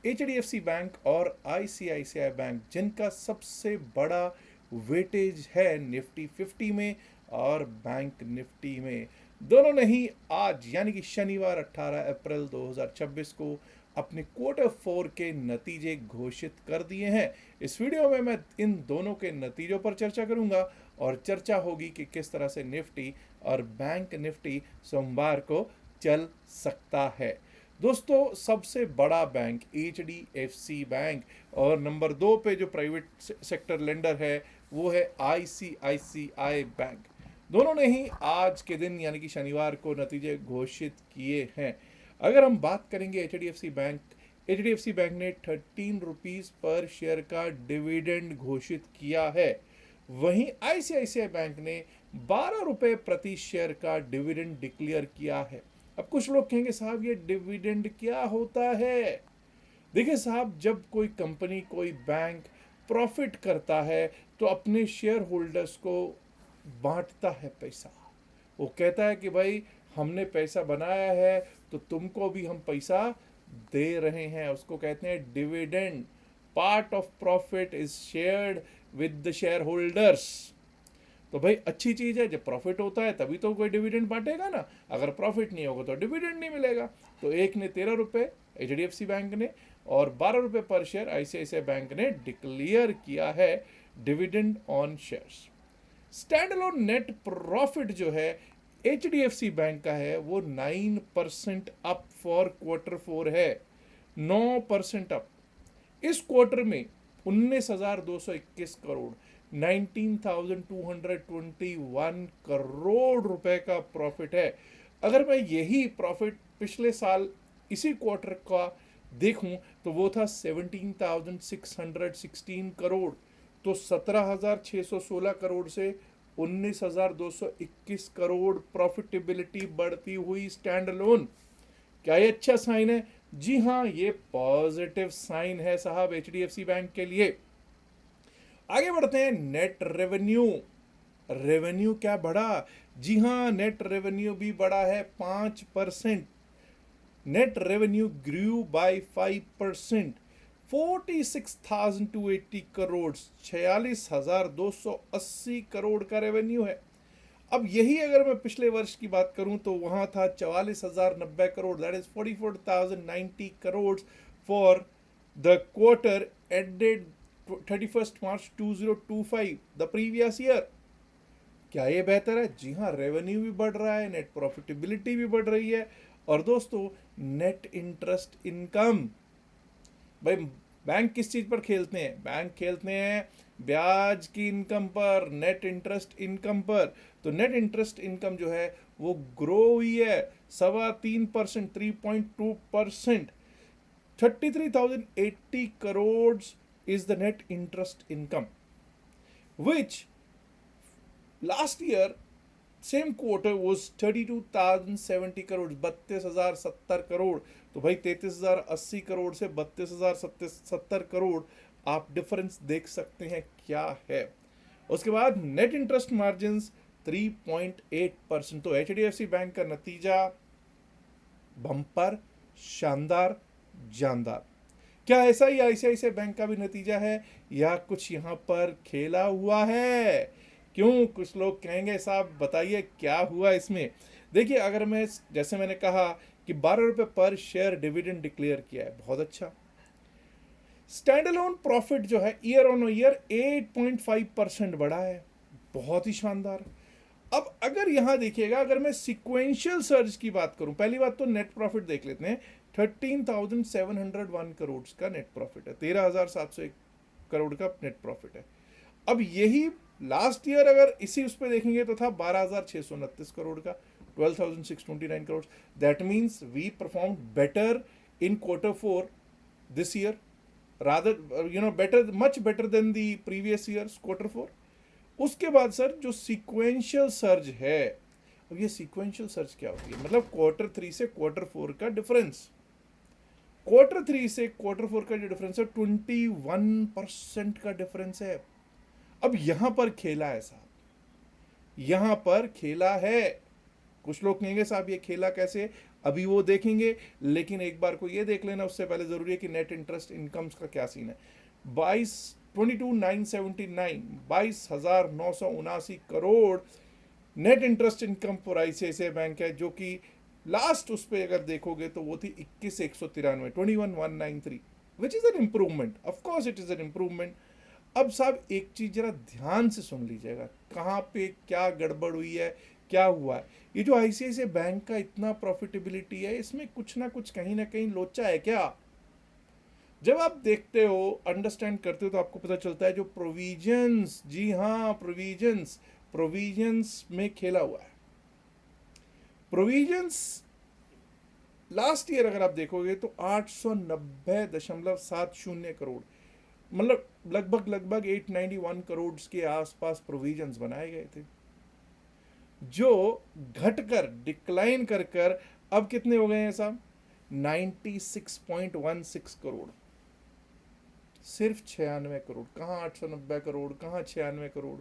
HDFC bank और ICICI bank, जिनका सबसे बड़ा वेटेज है निफ्टी 50 में और बैंक निफ्टी में, दोनों ने ही आज यानी कि शनिवार 18 अप्रैल 2026 को अपने क्वार्टर 4 के नतीजे घोषित कर दिए हैं। इस वीडियो में मैं इन दोनों के नतीजों पर चर्चा करूंगा और चर्चा होगी कि किस तरह से निफ्टी और बैंक निफ्टी सोमवार को चल सकता है। दोस्तों, सबसे बड़ा बैंक एचडीएफसी बैंक और नंबर 2 पे जो प्राइवेट सेक्टर लेंडर है वो है आईसीआईसीआई बैंक। दोनों ने ही आज के दिन यानी कि शनिवार को नतीजे घोषित किए हैं। अगर हम बात करेंगे एचडीएफसी बैंक ने 13 रुपीज पर शेयर का डिविडेंड घोषित किया है। वहीं आईसीआईसीआई बैंक ने 12 रुपए प्रति शेयर का डिविडेंड डिक्लेयर किया है। अब कुछ लोग कहेंगे साहब ये डिविडेंड क्या होता है। देखिए साहब, जब कोई कंपनी कोई बैंक प्रॉफिट करता है तो अपने शेयर होल्डर्स को बांटता है पैसा। वो कहता है कि भाई हमने पैसा बनाया है तो तुमको भी हम पैसा दे रहे हैं, उसको कहते हैं dividend. Part of profit is shared with the share holders. तो भाई अच्छी चीज है, जब प्रॉफिट होता है तभी तो कोई डिविडेंड बांटेगा ना, अगर प्रॉफिट नहीं होगा तो डिविडेंड नहीं मिलेगा। तो एक ने 13 रुपए एचडीएफसी बैंक ने और 12 रुपए पर शेयर आईसीआईसीआई बैंक ने डिक्लेयर किया है dividend on shares. Stand alone net profit जो है एचडीएफसी बैंक का है वो 9% अप फॉर क्वार्टर 4 है। 9% अप। इस क्वार्टर में 19,221 करोड़ 19,221 करोड़ रुपए का प्रॉफिट है। अगर मैं यही प्रॉफिट पिछले साल इसी क्वार्टर का देखूं तो वो था 17,616 करोड़। तो 17,616 करोड़ से 19,221 करोड़ प्रॉफिटेबिलिटी बढ़ती हुई स्टैंड अलोन। क्या ये अच्छा साइन है? जी हाँ, ये पॉजिटिव साइन है साहब एचडीएफसी बैंक के लिए। आगे बढ़ते हैं। Net revenue. रेवेन्यू क्या बढ़ा? जी हाँ, नेट रेवेन्यू भी बढ़ा है 5%। Net revenue grew by 5%। 46,280 crore 46,280 crore का रेवेन्यू है। अब यही अगर मैं पिछले वर्ष की बात करूं तो वहां था 44,090 crore, that is 44,090 crore for the quarter ended 31 March 2025 the previous year. क्या ये बेहतर है? जी हाँ, रेवेन्यू भी बढ़ रहा है, नेट प्रॉफिटेबिलिटी भी बढ़ रही है। और दोस्तों, नेट इंटरेस्ट इनकम, भाई बैंक किस चीज पर खेलते हैं? बैंक खेलते हैं ब्याज की इनकम पर, नेट इंटरेस्ट इनकम पर। तो नेट इंटरेस्ट इनकम जो है वो ग्रो हुई है 3.25%, 3.2%। 33,080 crore is the net interest income, which last year same quarter was 32,070 crore, 32,070 crore. तो भाई 33,080 करोड़ से 32,070 करोड़ आप डिफरेंस देख सकते हैं क्या है। उसके बाद नेट इंटरेस्ट मार्जिन 3.8%। तो एचडीएफसी बैंक का नतीजा बम्पर, शानदार, जानदार। क्या ऐसा ही आईसीआईसीआई बैंक का भी नतीजा है या कुछ यहां पर खेला हुआ है? क्यों? कुछ लोग कहेंगे साहब बताइए क्या हुआ इसमें। देखिए, अगर मैं जैसे मैंने कहा कि 12 रुपए पर शेयर डिविडेंड डिक्लेयर किया है, बहुत अच्छा। स्टैंड अलोन प्रॉफिट जो है ईयर ऑन ईयर 8.5% बढ़ा है, बहुत ही शानदार। अब अगर यहां देखिएगा, अगर मैं सिक्वेंशियल सर्ज की बात करूं, पहली बात तो नेट प्रॉफिट देख लेते हैं। 13,701 करोड़ का नेट प्रॉफिट है, 13,701 करोड़ का नेट प्रॉफिट है। अब यही लास्ट ईयर अगर इसी उस पर देखेंगे तो था 12,629 करोड़ का, 12,629 crore. That means we perform better in quarter 4 this year, rather better, much better than the previous year's quarter 4। उसके बाद सर जो सीक्वेंशियल सर्ज है, अब ये सीक्वेंशियल सर्ज क्या होती है? मतलब क्वार्टर 3 से क्वार्टर 4 का डिफरेंस। क्वार्टर 3 से क्वार्टर 4 का जो डिफरेंस है 21% का डिफरेंस है। अब यहां पर खेला है साहब, यहां पर खेला है। कुछ लोग कहेंगे साहब ये खेला कैसे? अभी वो देखेंगे, लेकिन एक बार को ये देख लेना उससे पहले ज़रूरी है कि नेट इंटरेस्ट इनकम्स का क्या सीन है। 22,979 22,979 crore net interest income for ICICI bank है, जो कि लास्ट उस पर अगर देखोगे तो वो थी 21,193 21,193, which is an improvement. Of course it is an improvement. अब साहब एक चीज़ जरा ध्यान से सुन लीजिएगा, कहाँ पे क्या गड़बड़ हुई है, क्या हुआ है। ये जो आईसीआईसीआई बैंक का इतना प्रॉफिटेबिलिटी है, इसमें कुछ ना कुछ कहीं ना कहीं लोचा है क्या। जब आप देखते हो, अंडरस्टैंड करते हो, तो आपको पता चलता है जो प्रोविजंस, जी हाँ प्रोविजंस, प्रोविजंस में खेला हुआ है। प्रोविजंस लास्ट ईयर अगर आप देखोगे तो 890.70 करोड़, मतलब लगभग 891 करोड़ के आसपास प्रोविजंस बनाए गए थे, जो घटकर डिक्लाइन कर कर अब कितने हो गए हैं साहब, 96.16 करोड़। सिर्फ 96 करोड़, कहाँ 890 करोड़, कहाँ 96 करोड़,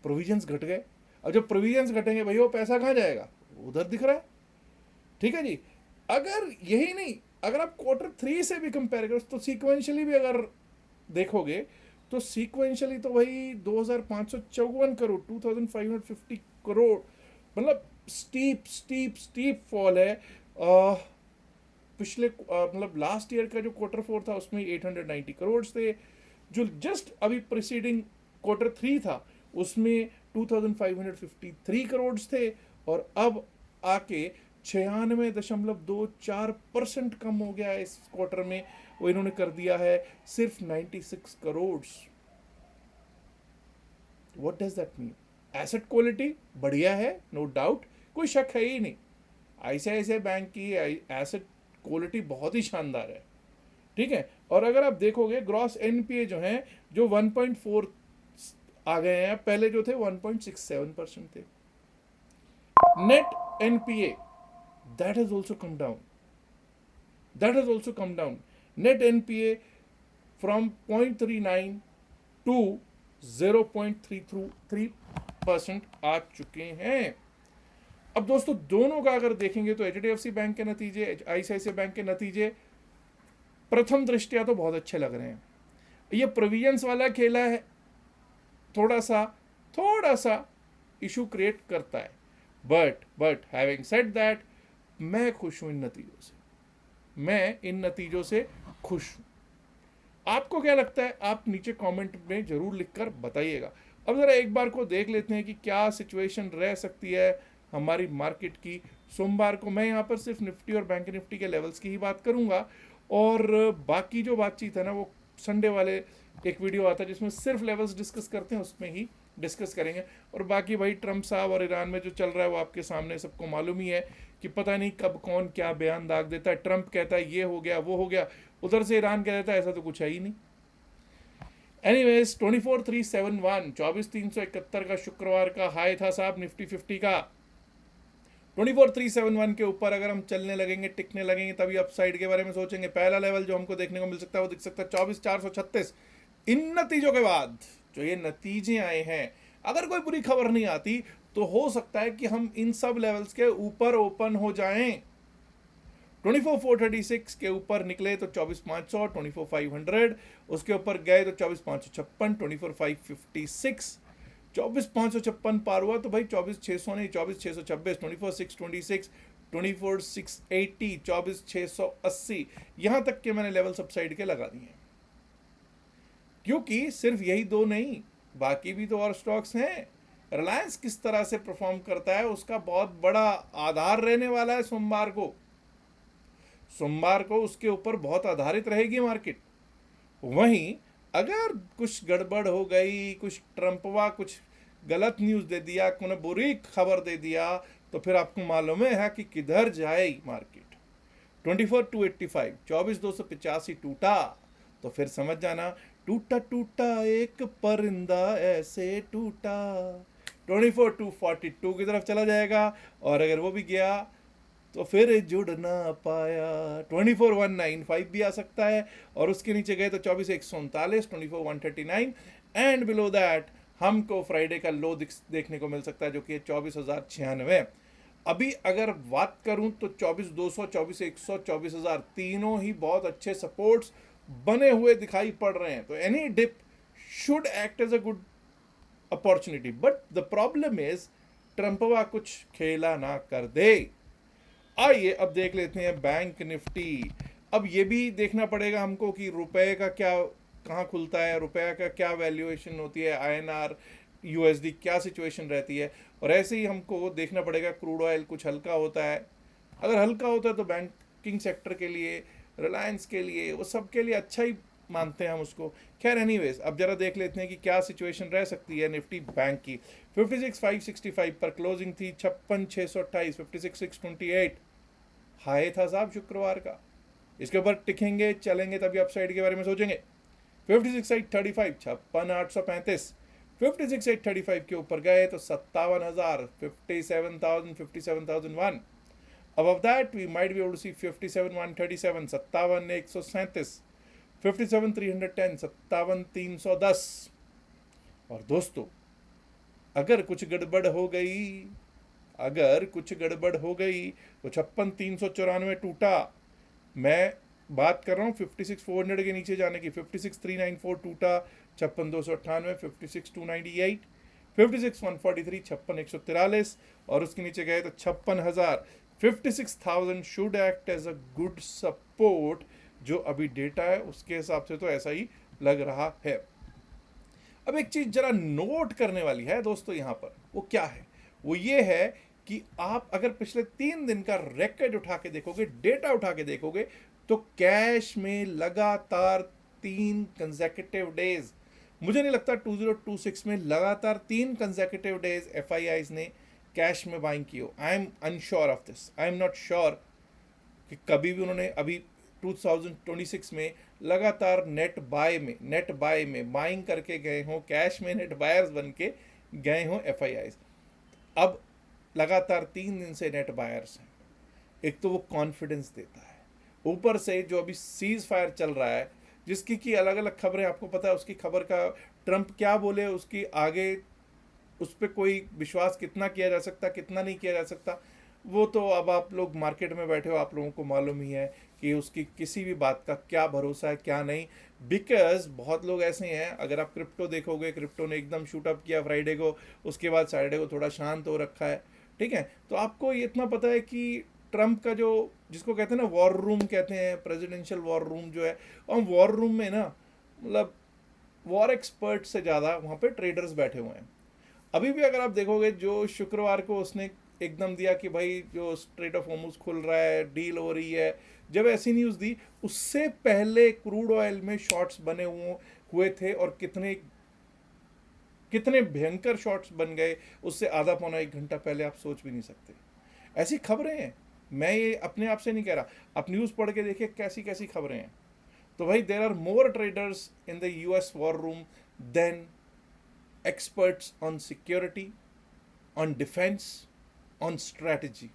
प्रोविजंस घट गए। अब जब प्रोविजंस घटेंगे भैया, वो पैसा कहाँ जाएगा, उधर दिख रहा है। ठीक है जी। अगर यही नहीं, अगर आप Q3 से भी कंपेयर करो तो सीक्वेंशियली भी अगर देखोगे तो सीक्वेंशियली तो वही 2,554 करोड़, 2,550 करोड़, मतलब स्टीप स्टीप स्टीप फॉल है। पिछले मतलब लास्ट ईयर का जो Q4 था उसमें 890 करोड़ थे, जो जस्ट अभी प्रिसीडिंग Q3 था उसमें 2,553 करोड़ थे, और अब आके 96.24% कम हो गया है इस क्वार्टर में, वो इन्होंने कर दिया है सिर्फ 96 crore. What does that mean? Asset quality बढ़िया है, नो डाउट, कोई शक है ही नहीं। आईसीआईसीआई बैंक की एसेट क्वालिटी बहुत ही शानदार है, ठीक है। और अगर आप देखोगे ग्रॉस एनपीए जो है, जो 1.4 आ गए हैं, पहले जो थे 1.67% थे। Net NPA that has also come down, net NPA from 0.39 to 0.33% आ चुके हैं। अब दोस्तों दोनों का अगर देखेंगे तो एचडीएफसी बैंक के नतीजे, आईसीआईसीआई बैंक के नतीजे प्रथम दृष्टया तो बहुत अच्छे लग रहे हैं। ये प्रोविजंस वाला खेला है, थोड़ा सा इशू क्रिएट करता है, बट हैविंग सेड दैट, मैं खुश हूं इन नतीजों से, खुश हूं। आपको क्या लगता है, आप नीचे कमेंट में जरूर लिखकर बताइएगा। अब जरा एक बार को देख लेते हैं कि क्या सिचुएशन रह सकती है हमारी मार्केट की। सोमवार को मैं यहाँ पर सिर्फ निफ्टी और बैंक निफ्टी के लेवल्स की ही बात करूंगा, और बाकी जो बातचीत है ना वो संडे वाले एक वीडियो आता है जिसमें सिर्फ लेवल्स डिस्कस करते हैं, उसमें ही डिस्कस करेंगे। और बाकी भाई ट्रंप साहब और ईरान में जो चल रहा है वो आपके सामने सबको मालूम ही है कि पता नहीं कब कौन क्या बयान दाग देता है। ट्रंप कहता है ये हो गया वो हो गया, उधर से ईरान कह देता है ऐसा तो कुछ है ही नहीं। एनीवेज 24,371 24,371 का शुक्रवार का हाई था साहब निफ्टी 50 का। 24,371 के ऊपर अगर हम चलने लगेंगे, टिकने लगेंगे, तभी अपसाइड के बारे में सोचेंगे। पहला लेवल जो हमको देखने को मिल सकता है वो दिख सकता है 24,436। इन नतीजों के बाद जो ये नतीजे आए हैं, अगर कोई बुरी खबर नहीं आती तो हो सकता है कि हम इन सब लेवल्स के ऊपर ओपन हो जाएं। 24,436 के ऊपर निकले तो 24,500, 24,500, उसके ऊपर गए तो 24,556, 24,556, 24,556 पार हुआ तो भाई 24,600 नहीं, 24,626, 24,626, 24,680, 24,680, यहां तक के मैंने लेवल सबसाइड के लगा दिए, क्योंकि सिर्फ यही दो नहीं, बाकी भी तो और स्टॉक्स हैं। रिलायंस किस तरह से परफॉर्म करता है उसका बहुत बड़ा आधार रहने वाला है। सोमवार को उसके ऊपर बहुत आधारित रहेगी मार्केट। वहीं अगर कुछ गड़बड़ हो गई, कुछ ट्रंपवा कुछ गलत न्यूज़ दे दिया, कोई बुरी खबर दे दिया, तो फिर आपको मालूम है कि किधर जाएगी मार्केट। 24,285, 24,285 टूटा तो फिर समझ जाना, टूटा टूटा एक परिंदा ऐसे टूटा। 24,242 की तरफ चला जाएगा, और अगर वो भी गया तो फिर जुड़ ना पाया। 24,195 भी आ सकता है, और उसके नीचे गए तो 24,139, 24,139, एंड बिलो दैट हमको फ्राइडे का लो देखने को मिल सकता है जो कि 24,096। अभी अगर बात करूं तो 24,200, 24,100, 24,000 तीनों ही बहुत अच्छे सपोर्ट्स बने हुए दिखाई पड़ रहे हैं। तो any dip should act as a good opportunity, but the problem is ट्रंपवा कुछ खेला ना कर दे। आइए अब देख लेते हैं बैंक निफ्टी। अब ये भी देखना पड़ेगा हमको कि रुपए का क्या, कहाँ खुलता है, रुपए का क्या वैल्यूएशन होती है, आईएनआर यूएसडी क्या सिचुएशन रहती है। और ऐसे ही हमको देखना पड़ेगा क्रूड ऑयल कुछ हल्का होता है, अगर हल्का होता है तो बैंकिंग सेक्टर के लिए, रिलायंस के लिए, वो सब के लिए अच्छा ही मानते हैं हम उसको। खैर एनीवेज अब जरा देख लेते हैं कि क्या सिचुएशन रह सकती है निफ्टी बैंक की। 56,565 पर क्लोजिंग थी, 56,628, 56,628 हाई था साहब शुक्रवार का। इसके ऊपर टिकेंगे चलेंगे तभी अपसाइड के बारे में सोचेंगे। 56,835, 56,835, 56,835 के ऊपर गए तो 57,000, 57,000, 57,001। Above that, we might be able to see 57,137, 57,137, 57,310, 57,310। और दोस्तों अगर कुछ गड़बड़ हो गई, अगर कुछ गड़बड़ हो गई तो 56,394 टूटा। मैं बात कर रहा हूँ 56,400 के नीचे जाने की। 56,394 टूटा, 56,298, 56,298, 56,143, 56,143 और उसके नीचे गए तो 56,000। 56,000 should act as a good support. जो अभी डेटा है उसके हिसाब से तो ऐसा ही लग रहा है। अब एक चीज जरा नोट करने वाली है दोस्तों यहां पर, वो क्या है? वो ये है कि आप अगर पिछले 3 दिन का रिकॉर्ड उठा के देखोगे, डेटा उठा के देखोगे, तो कैश में लगातार 3 कंसेक्यूटिव डेज, मुझे नहीं लगता 2026 में लगातार 3 कंसेक्यूटिव डेज एफआईआईज ने कैश में बाइंग की हो। I am unsure of this, I am not sure कि कभी भी उन्होंने अभी 2026 में लगातार नेट बाय में बाइंग करके गए हों, कैश में नेट बायर्स बन के गए हों एफआईआईज। अब लगातार 3 दिन से नेट बायर्स हैं। एक तो वो कॉन्फिडेंस देता है, ऊपर से जो अभी सीज फायर चल रहा है जिसकी की अलग अलग खबरें आपको पता है, उसकी खबर का ट्रंप क्या बोले उसकी आगे उस पर कोई विश्वास कितना किया जा सकता, कितना नहीं किया जा सकता, वो तो अब आप लोग मार्केट में बैठे हो, आप लोगों को मालूम ही है कि उसकी किसी भी बात का क्या भरोसा है क्या नहीं। बिकॉज बहुत लोग ऐसे हैं, अगर आप क्रिप्टो देखोगे, क्रिप्टो ने एकदम शूटअप किया फ्राइडे को, उसके बाद सैटरडे को थोड़ा शांत हो रखा है, ठीक है। तो आपको ये इतना पता है कि ट्रंप का जो, जिसको कहते हैं ना वॉर रूम कहते हैं, प्रेसिडेंशियल वॉर रूम जो है, और वॉर रूम में ना मतलब वॉर एक्सपर्ट से ज़्यादा वहाँ पे ट्रेडर्स बैठे हुए हैं। अभी भी अगर आप देखोगे जो शुक्रवार को उसने एकदम दिया कि भाई जो स्ट्रेट ऑफ होर्मुज खुल रहा है, डील हो रही है, जब ऐसी न्यूज़ दी उससे पहले क्रूड ऑयल में शॉर्ट्स बने हुए थे, और कितने कितने भयंकर शॉर्ट्स बन गए उससे आधा पौना 1 घंटा पहले, आप सोच भी नहीं सकते। ऐसी खबरें हैं, मैं ये अपने आप से नहीं कह रहा, आप न्यूज़ पढ़ के देखिए कैसी कैसी खबरें हैं। तो भाई there are more traders in the US war room then experts on security, on defense, on strategy।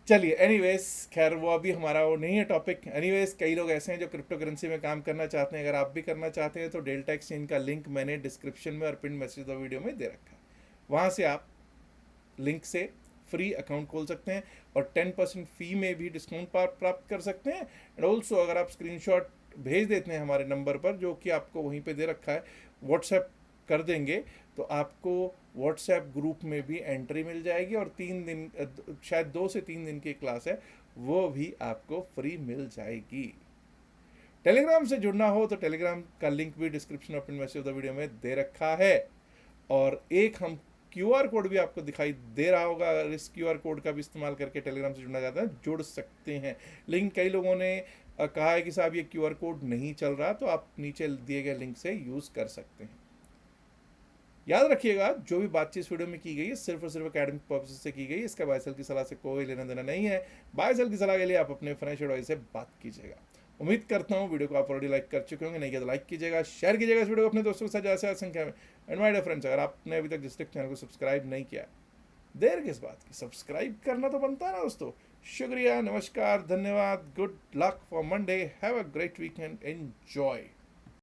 चलिए एनीवेज, खैर वो अभी हमारा वो नहीं है टॉपिक। एनीवेज कई लोग ऐसे हैं जो क्रिप्टो करेंसी में काम करना चाहते हैं, अगर आप भी करना चाहते हैं तो डेल्टा एक्सचेंज का लिंक मैंने डिस्क्रिप्शन में और पिन मैसेज द वीडियो में दे रखा है, वहाँ से आप लिंक से फ्री अकाउंट खोल सकते हैं और 10% फी में भी डिस्काउंट प्राप्त कर सकते हैं। एंड ऑल्सो अगर आप स्क्रीनशॉट भेज देते हैं हमारे नंबर पर जो कि आपको वहीं पे दे रखा है, व्हाट्सएप कर देंगे तो आपको व्हाट्सएप ग्रुप में भी एंट्री मिल जाएगी, और 3 दिन शायद 2 से 3 दिन की क्लास है वो भी आपको फ्री मिल जाएगी। टेलीग्राम से जुड़ना हो तो टेलीग्राम का लिंक भी डिस्क्रिप्शन और पिन मैसेज द वीडियो में दे रखा है, और एक हम क्यूआर कोड भी आपको दिखाई दे रहा होगा, अगर इस क्यूआर कोड का भी इस्तेमाल करके टेलीग्राम से जुड़ना चाहते हैं जुड़ सकते हैं। लेकिन कई लोगों ने कहा है कि साहब ये क्यूआर कोड नहीं चल रहा, तो आप नीचे दिए गए लिंक से यूज़ कर सकते हैं। याद रखिएगा जो भी बातचीत इस वीडियो में की गई है सिर्फ और सिर्फ एकेडमिक पर्पज से की गई है, इसका बायसेल की सलाह से कोई लेना देना नहीं है। बायसेल की सलाह के लिए आप अपने फाइनेंशियल एडवाइजर से बात कीजिएगा। उम्मीद करता हूँ वीडियो को आप ऑलरेडी लाइक कर चुके होंगे, नहीं किया तो लाइक कीजिएगा, शेयर कीजिएगा इस वीडियो को अपने दोस्तों के साथ ज़्यादा से ज़्यादा संख्या में। एंड माय डियर फ्रेंड्स, अगर आपने अभी तक डिस्ट्रिक्ट चैनल को सब्सक्राइब नहीं किया, देर किस बात की, सब्सक्राइब करना तो बनता है ना दोस्तों। शुक्रिया, नमस्कार, धन्यवाद, good luck for Monday, have a great weekend, enjoy.